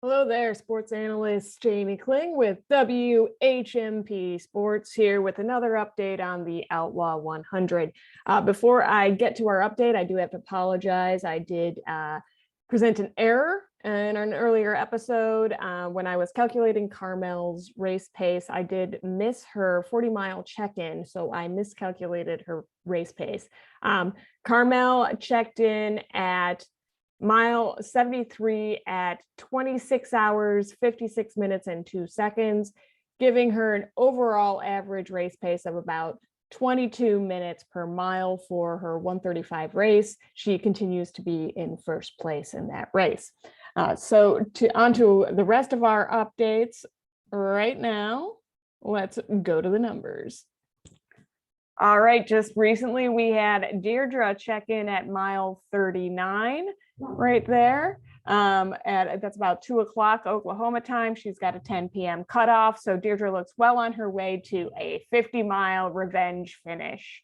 Hello there, sports analyst Jamie Kling with WHMP Sports here with another update on the Outlaw 100. Before I get to our update, I do have to apologize. I did present an error in an earlier episode. When I was calculating Carmel's race pace, I did miss her 40-mile check-in, so I miscalculated her race pace. Carmel checked in at mile 73 at 26 hours, 56 minutes and 2 seconds, giving her an overall average race pace of about 22 minutes per mile for her 135 race. She continues to be in first place in that race. So on to the rest of our updates right now. Let's go to the numbers. All right, just recently we had Deirdre check in at mile 39 right there. That's about 2 o'clock Oklahoma time. She's got a 10 p.m. cutoff. So Deirdre looks well on her way to a 50-mile revenge finish.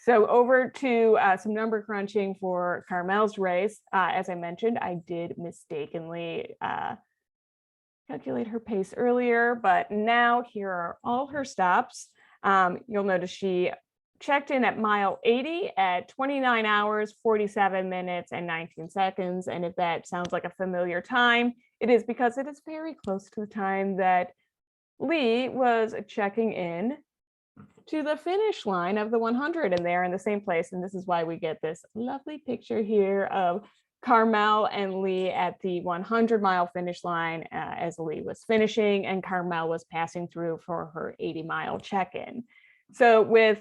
So over to some number crunching for Carmel's race. As I mentioned, I did mistakenly calculate her pace earlier, but now here are all her stops. You'll notice she checked in at mile 80 at 29 hours, 47 minutes and 19 seconds. And if that sounds like a familiar time, it is because it is very close to the time that Lee was checking in to the finish line of the 100, and they're in the same place. And this is why we get this lovely picture here of Carmel and Lee at the 100-mile finish line as Lee was finishing and Carmel was passing through for her 80-mile check-in. So with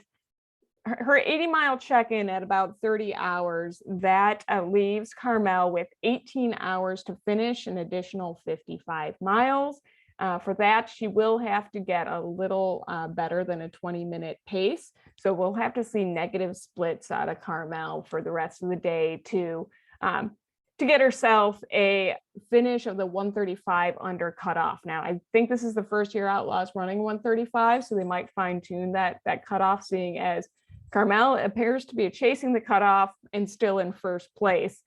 her 80-mile check-in at about 30 hours, that leaves Carmel with 18 hours to finish an additional 55 miles. For that, she will have to get a little better than a 20-minute pace. So we'll have to see negative splits out of Carmel for the rest of the day to get herself a finish of the 135 under cutoff. Now, I think this is the first year Outlaws running 135, so they might fine tune that cutoff, seeing as Carmel appears to be chasing the cutoff and still in first place.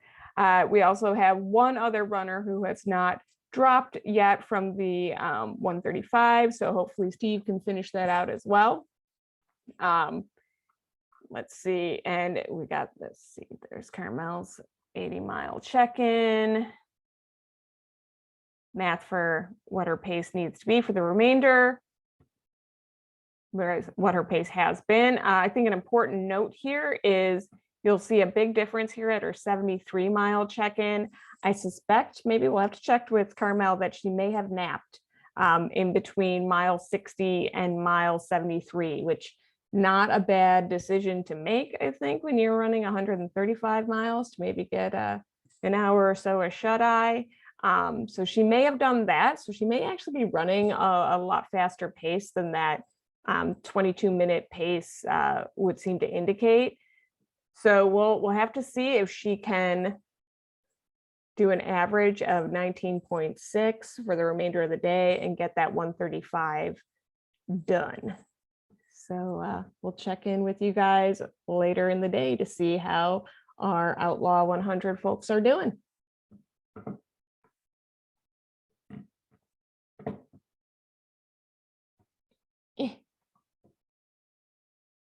We also have one other runner who has not dropped yet from the 135, so hopefully Steve can finish that out as well. Let's see, and we got, let's see, there's Carmel's 80-mile check-in. Math for what her pace needs to be for the remainder, whereas what her pace has been. I think an important note here is you'll see a big difference here at her 73-mile check-in. I suspect, maybe we'll have to check with Carmel, that she may have napped in between mile 60 and mile 73, which not a bad decision to make, I think, when you're running 135 miles, to maybe get an hour or so a shut-eye. So she may have done that. So she may actually be running a lot faster pace than that 22-minute pace would seem to indicate. So we'll have to see if she can do an average of 19.6 for the remainder of the day and get that 135 done. So we'll check in with you guys later in the day to see how our Outlaw 100 folks are doing.